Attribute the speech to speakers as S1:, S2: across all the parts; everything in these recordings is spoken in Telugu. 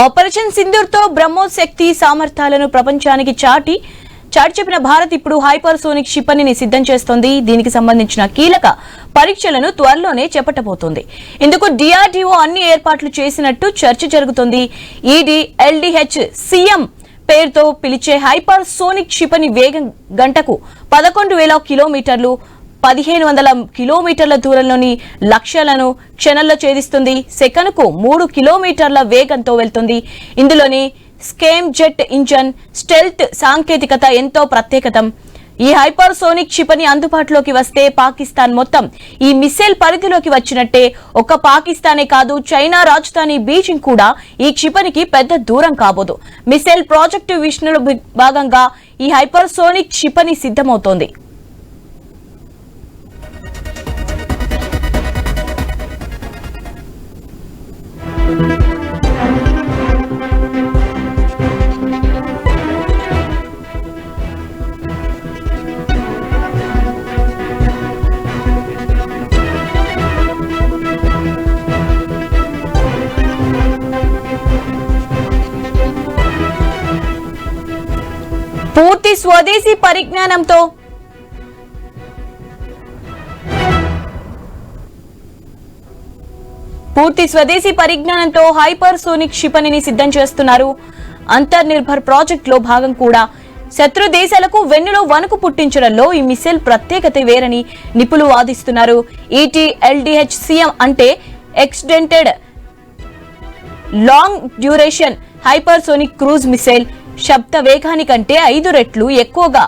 S1: ఆపరేషన్ సింధూర్ తో బ్రహ్మోస్ శక్తి సామర్థ్యాలను ప్రపంచానికి చాటి చెప్పిన భారత్ ఇప్పుడు హైపర్సోనిక్ క్షిపణిని సిద్ధం చేస్తోంది. దీనికి సంబంధించిన కీలక పరీక్షలను త్వరలోనే చేపట్టబోతోంది. ఇందుకు డిఆర్డీఓ అన్ని ఏర్పాట్లు చేసినట్టు చర్చ జరుగుతోంది. ఎల్డీహెచ్ సీఎం పేరుతో పిలిచే హైపర్సోనిక్ క్షిపణి వేగం గంటకు 11,000 కిలోమీటర్లు 1,500 కిలోమీటర్ల దూరంలోని లక్ష్యాలను క్షణంలో ఛేదిస్తుంది. సెకనుకు 3 కిలోమీటర్ల వేగంతో వెళ్తుంది. ఇందులోని స్కేమ్ జెట్ ఇంజన్ స్టెల్త్ సాంకేతికత ఎంతో ప్రత్యేకతం. ఈ హైపర్సోనిక్ క్షిపణి అందుబాటులోకి వస్తే పాకిస్తాన్ మొత్తం ఈ మిసైల్ పరిధిలోకి వచ్చినట్టే. ఒక్క పాకిస్తానే కాదు, చైనా రాజధాని బీజింగ్ కూడా ఈ క్షిపణికి పెద్ద దూరం కాబోదు. మిసైల్ ప్రాజెక్టు విష్ణులో భాగంగా ఈ హైపర్సోనిక్ క్షిపణి సిద్ధమవుతోంది. పూర్తి స్వదేశీ పరిజ్ఞానంతో హైపర్సోనిక్ క్షిపణిని సిద్ధం చేస్తున్నారు. అంతర్నిర్భర్ ప్రాజెక్ట్ లో భాగం కూడా. శత్రు దేశాలకు వెన్నులో వణుకు పుట్టించడంలో ఈ మిసైల్ ప్రత్యేకత వేరని నిపుణులు వాదిస్తున్నారు. ఎల్డీహెచ్సిఎం అంటే extended long duration hypersonic cruise missile. శబ్ద వేగానికంటే 5 రెట్లు ఎక్కువగా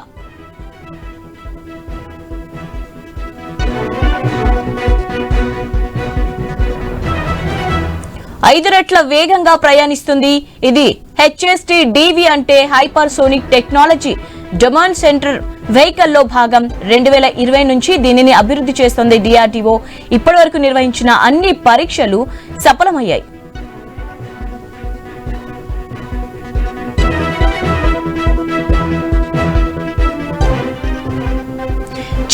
S1: 5 రెట్ల వేగంగా ప్రయాణిస్తుంది. ఇది HST-DV అంటే hypersonic technology domain centre vehicle లో భాగం. 2020 నుంచి దీనిని అభివృద్ధి చేస్తోంది డిఆర్డీఓ. ఇప్పటివరకు నిర్వహించిన అన్ని పరీక్షలు సఫలమయ్యాయి.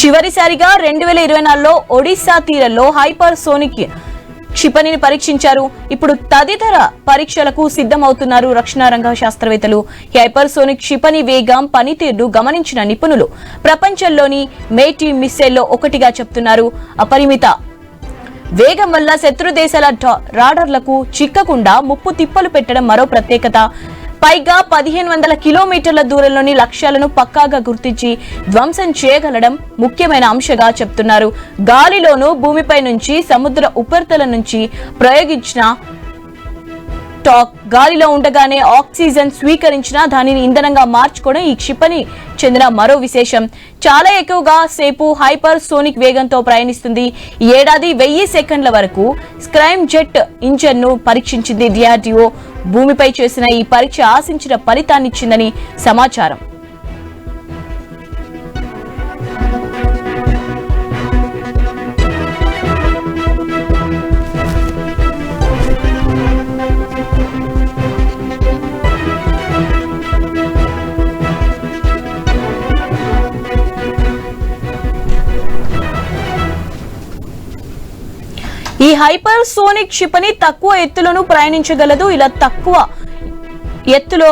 S1: చివరిసారిగా 2024లో ఒడిశా తీరంలో హైపర్సోనిక్ క్షిపణిని పరీక్షించారు. ఇప్పుడు తదితర పరీక్షలకు సిద్ధమవుతున్నారు రక్షణ రంగ శాస్త్రవేత్తలు. హైపర్సోనిక్ క్షిపణి వేగం పనితీరును గమనించిన నిపుణులు ప్రపంచంలోని మేటి మిసైల్లో ఒకటిగా చెప్తున్నారు. అపరిమిత వేగం వల్ల శత్రు దేశాల రాడర్లకు చిక్కకుండా ముప్పు తిప్పలు పెట్టడం మరో ప్రత్యేకత. పైగా 1,500 కిలోమీటర్ల దూరంలోని లక్ష్యాలను పక్కాగా గుర్తించి ధ్వంసం చేయగలడం ముఖ్యమైన అంశంగా చెప్తున్నారు. గాలిలోనూ భూమిపై నుంచి సముద్ర ఉపరితలం నుంచి ప్రయోగించిన గాలిలో ఉండగానే ఆక్సిజన్ స్వీకరించిన దానిని ఇంధనంగా మార్చుకోవడం ఈ క్షిపణి చెందిన మరో విశేషం. చాలా ఎక్కువగా సేపు హైపర్ సోనిక్ వేగంతో ప్రయాణిస్తుంది. ఈ ఏడాది 1000 సెకండ్ల వరకు స్క్రైమ్ జెట్ ఇంజన్ ను పరీక్షించింది డిఆర్డీఓ. భూమిపై చేసిన ఈ పరీక్ష ఆశించిన ఫలితాన్నిచ్చిందని సమాచారం. ఈ హైపర్ సోనిక్ క్షిపణి తక్కువ ఎత్తులను ప్రయాణించగలదు. ఇలా తక్కువ ఎత్తులో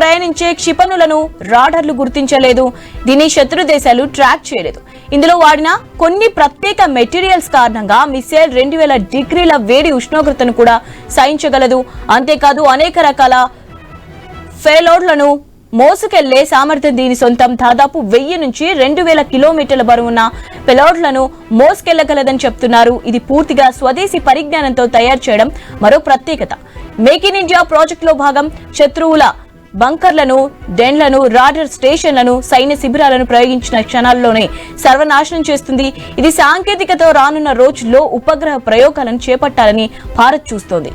S1: ప్రయాణించే క్షిపణులను రాడర్లు గుర్తించలేదు. దీన్ని శత్రు దేశాలు ట్రాక్ చేయలేదు. ఇందులో వాడిన కొన్ని ప్రత్యేక మెటీరియల్స్ కారణంగా మిసైల్ 2000 డిగ్రీల వేడి ఉష్ణోగ్రతను కూడా సహించగలదు. అంతేకాదు అనేక రకాల పేలోడ్లను మోసుకెళ్లే సామర్థ్యం దీని సొంతం. దాదాపు 1000 నుంచి 2000 కిలోమీటర్ల బరువున్న పేలోడ్లను మోసుకెళ్లగలదని చెప్తున్నారు. ఇది పూర్తిగా స్వదేశీ పరిజ్ఞానంతో తయారు చేయడం మరో ప్రత్యేకత. మేక్ ఇన్ ఇండియా ప్రాజెక్టులో భాగం. శత్రువుల బంకర్లను, డెన్లను, రాడర్ స్టేషన్లను, సైన్య శిబిరాలను ప్రయోగించిన క్షణాల్లోనే సర్వనాశనం చేస్తుంది. ఇది సాంకేతికతో రానున్న రోజుల్లో ఉపగ్రహ ప్రయోగాలను చేపట్టాలని భారత్ చూస్తోంది.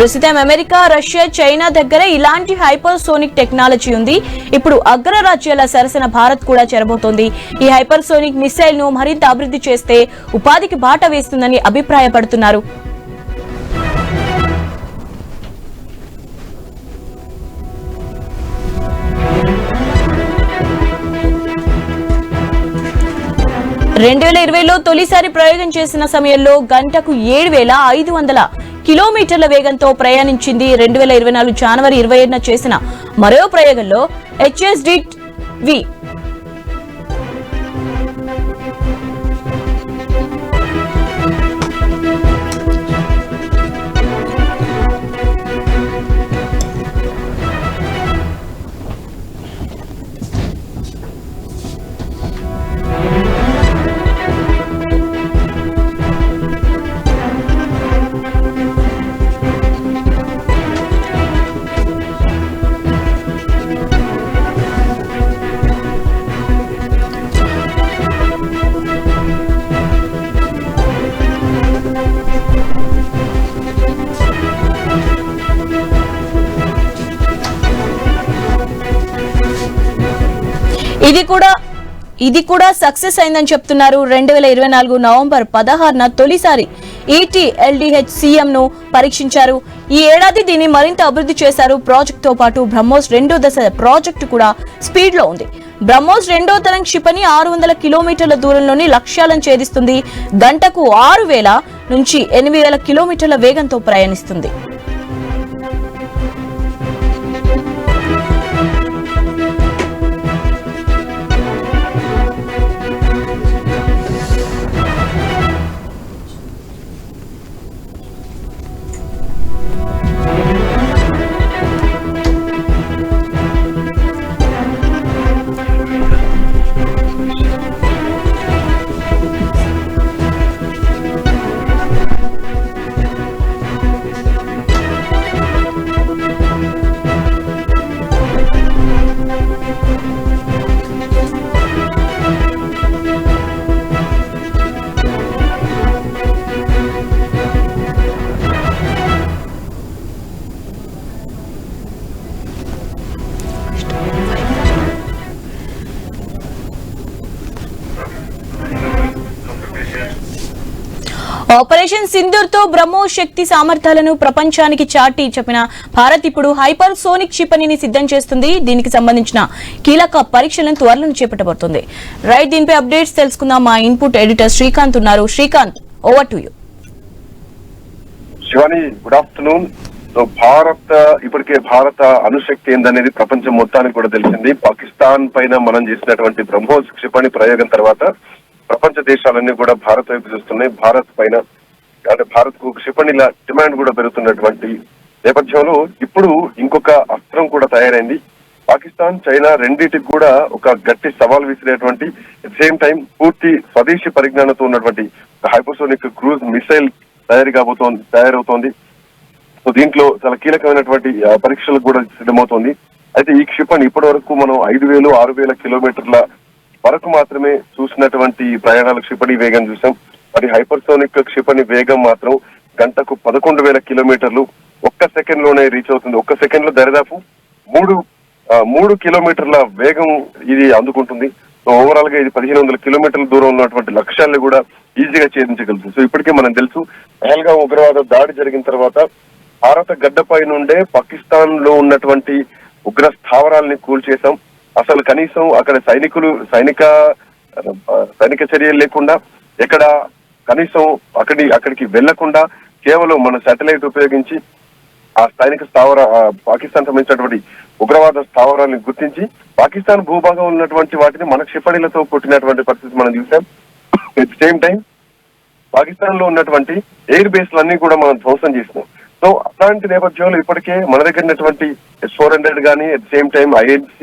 S1: ప్రస్తుతం అమెరికా, రష్యా, చైనా దగ్గర ఇలాంటి హైపర్సోనిక్ టెక్నాలజీ ఉంది. ఇప్పుడు అగ్రరాజ్యాల సరసన భారత్ కూడా చేరబోతోంది. ఈ హైపర్సోనిక్ మిసైల్ ను మరింత అభివృద్ధి చేస్తే ఉపాధికి బాట వేస్తుందని అభిప్రాయపడుతున్నారు. లో తొలిసారి ప్రయోగం చేసిన సమయంలో గంటకు 7,500 కిలోమీటర్ల వేగంతో ప్రయాణించింది. 2024 జనవరి 27న చేసిన మరో ప్రయోగంలో HSDV ఇది కూడా సక్సెస్ అయిందని చెప్తున్నారు. 2024 నవంబర్ 16న తొలిసారి ET-LDH CM ను పరీక్షించారు. ఈ ఏడాది దీన్ని మరింత అభివృద్ధి చేశారు. ప్రాజెక్ట్ తో పాటు బ్రహ్మోస్ 2వ దశ ప్రాజెక్టు కూడా స్పీడ్ లో ఉంది. బ్రహ్మోస్ 2వ తరం క్షిపణి 600 కిలోమీటర్ల దూరంలోని లక్ష్యాలను ఛేదిస్తుంది. గంటకు 6,000 నుంచి 8,000 కిలోమీటర్ల వేగంతో ప్రయాణిస్తుంది. ఆపరేషన్ సింధూర్ తో బ్రహ్మోస్ శక్తి సామర్థ్యాలను ప్రపంచానికి చాటి చెప్పిన భారత్ ఇప్పుడు హైపర్ సోనిక్ క్షిపణిని సిద్ధం చేస్తుంది. దీనికి సంబంధించిన కీలక పరీక్షలను త్వరలో చేపట్టబోతోంది. రైట్, దీనిపై అప్డేట్స్ తెలుసుకుందాం. మా ఇన్పుట్ ఎడిటర్ శ్రీకాంత్ ఉన్నారు. Srikanth, over to you.
S2: Shivani, good afternoon. ఇప్పటికే భారత అణుశక్తి ఏందనేది ప్రపంచం మొత్తానికి కూడా తెలిసింది. పాకిస్తాన్ పైన మనం చేసినటువంటి బ్రహ్మోస్ క్షిపణి ప్రయోగం తర్వాత ప్రపంచ దేశాలన్నీ కూడా భారత్ వైపు చూస్తున్నాయి. భారత్ పైన అంటే భారత్ కు క్షిపణిల డిమాండ్ కూడా పెరుగుతున్నటువంటి నేపథ్యంలో ఇప్పుడు ఇంకొక అస్త్రం కూడా తయారైంది. పాకిస్తాన్, చైనా రెండింటికి కూడా ఒక గట్టి సవాల్ విసిరేటువంటి సేమ్ టైం పూర్తి స్వదేశీ పరిజ్ఞానంతో ఉన్నటువంటి హైపర్సోనిక్ క్రూజ్ మిసైల్ తయారవుతోంది. సో దీంట్లో చాలా కీలకమైనటువంటి పరీక్షలకు కూడా సిద్ధమవుతోంది. అయితే ఈ క్షిపణి ఇప్పటి వరకు మనం 5,000, 6,000 కిలోమీటర్ల వరకు మాత్రమే చూసినటువంటి ప్రయాణాల క్షిపణి వేగం చూసాం. మరి హైపర్సోనిక్ క్షిపణి వేగం మాత్రం గంటకు 11,000 కిలోమీటర్లు ఒక్క సెకండ్ లోనే రీచ్ అవుతుంది. ఒక్క సెకండ్ లో దరిదాపు 3 కిలోమీటర్ల వేగం ఇది అందుకుంటుంది. సో ఓవరాల్ గా ఇది 1,500 కిలోమీటర్ల దూరం ఉన్నటువంటి లక్ష్యాలను కూడా ఈజీగా ఛేదించగలుగుతుంది. సో ఇప్పటికే మనం తెలుసు, పహల్గాం ఉగ్రవాద దాడి జరిగిన తర్వాత భారత గడ్డపై నుండే పాకిస్తాన్ లో ఉన్నటువంటి ఉగ్ర స్థావరాలని కూల్చేశాం. అసలు కనీసం అక్కడ సైనిక చర్యలు లేకుండా ఎక్కడ కనీసం అక్కడికి వెళ్లకుండా కేవలం మన శాటిలైట్ ఉపయోగించి ఆ పాకిస్తాన్ సంబంధించినటువంటి ఉగ్రవాద స్థావరాలను గుర్తించి పాకిస్తాన్ భూభాగం ఉన్నటువంటి వాటిని మన క్షిపణిలతో కొట్టినటువంటి పరిస్థితి మనం చూసాం. At the same time Pakistan లో ఉన్నటువంటి ఎయిర్ బేస్లన్నీ కూడా మనం ధ్వంసం చేసినాం. సో అలాంటి నేపథ్యంలో ఇప్పటికే మన దగ్గర ఉన్నటువంటి S-400 కానీ at the same time INC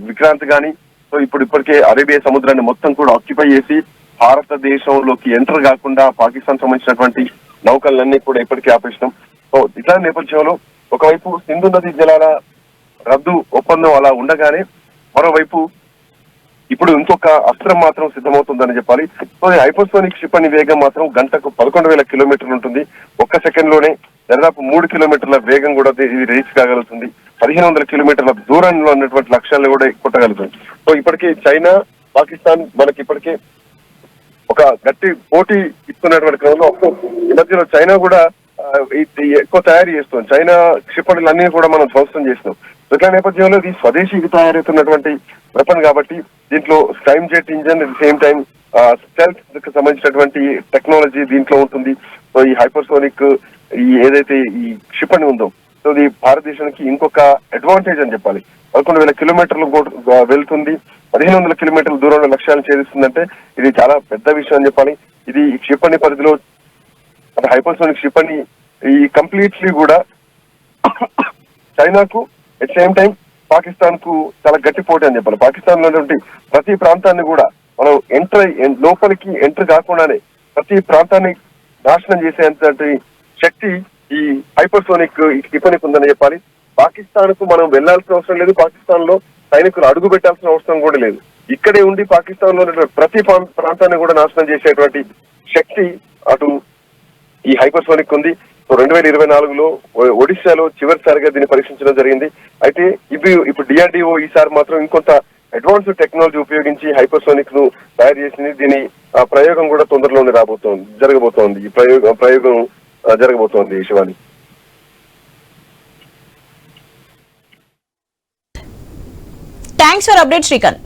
S2: Vikrant గాని సో ఇప్పటికే అరేబియా సముద్రాన్ని మొత్తం కూడా ఆక్యుపై చేసి భారతదేశంలోకి ఎంటర్ కాకుండా పాకిస్తాన్ సంబంధించినటువంటి నౌకలన్నీ కూడా ఇప్పటికే ఆపేసినాం. సో ఇట్లాంటి నేపథ్యంలో ఒకవైపు సింధు నది జలాల రద్దు ఒప్పందం అలా ఉండగానే మరోవైపు ఇప్పుడు ఇంకొక అస్త్రం మాత్రం సిద్ధమవుతుందని చెప్పాలి. సో ఈ హైపర్సోనిక్ క్షిపణి వేగం మాత్రం గంటకు 11,000 కిలోమీటర్లు ఉంటుంది. ఒక్క సెకండ్ లోనే దాదాపు 3 కిలోమీటర్ల వేగం కూడా ఇది రీచ్ కాగలుగుతుంది. 1500 కిలోమీటర్ల దూరంలో ఉన్నటువంటి లక్ష్యాలను కూడా కొట్టగలుగుతుంది. సో ఇప్పటికే చైనా, పాకిస్తాన్ మనకి ఇప్పటికే ఒక గట్టి పోటీ ఇస్తున్నటువంటి క్రమంలో ఈ మధ్యలో చైనా కూడా ఎక్కువ తయారు చేస్తుంది. చైనా క్షిపణులన్నీ కూడా మనం ధ్వంసం చేసినాం. ఇట్లా నేపథ్యంలో ఇది స్వదేశీకి తయారవుతున్నటువంటి వెపన్ కాబట్టి దీంట్లో scramjet engine, at the same time stealth కి సంబంధించినటువంటి టెక్నాలజీ దీంట్లో ఉంటుంది. సో ఈ హైపర్సోనిక్ ఈ ఏదైతే ఈ క్షిపణి ఉందో సో ఇది భారతదేశానికి ఇంకొక అడ్వాంటేజ్ అని చెప్పాలి. 11,000 కిలోమీటర్లు వెళ్తుంది, 1500 కిలోమీటర్ల దూరంలో లక్ష్యాలను ఛేదిస్తుందంటే ఇది చాలా పెద్ద విషయం అని చెప్పాలి. ఇది ఈ క్షిపణి పరిధిలో హైపర్సోనిక్ క్షిపణి ఈ కంప్లీట్లీ కూడా చైనాకు అట్ సేమ్ టైం పాకిస్తాన్ కు చాలా గట్టి పోటీ అని చెప్పాలి. పాకిస్తాన్ లో ప్రతి ప్రాంతాన్ని కూడా మనం లోపలికి ఎంటర్ కాకుండానే ప్రతి ప్రాంతాన్ని నాశనం చేసేంతటి శక్తి ఈ హైపర్సోనిక్ క్షిపణికి ఉందని చెప్పాలి. పాకిస్తాన్ కు మనం వెళ్లాల్సిన అవసరం లేదు, పాకిస్తాన్ లో సైనికులు అడుగు పెట్టాల్సిన అవసరం కూడా లేదు. ఇక్కడే ఉండి పాకిస్తాన్ లో ప్రతి ప్రాంతాన్ని కూడా నాశనం చేసేటువంటి శక్తి అటు ఈ హైపర్సోనిక్ ఉంది. 2024లో ఒడిశాలో చివరిసారిగా దీన్ని పరీక్షించడం జరిగింది. అయితే ఇప్పుడు డిఆర్డిఓ ఈసారి మాత్రం ఇంకొంత అడ్వాన్స్ టెక్నాలజీ ఉపయోగించి హైపర్సోనిక్ ను తయారు చేసింది. దీని ప్రయోగం కూడా తొందరలోనే జరగబోతోంది. ఈ ప్రయోగం జరగబోతోంది. Shivani,
S1: thanks for update Srikanth.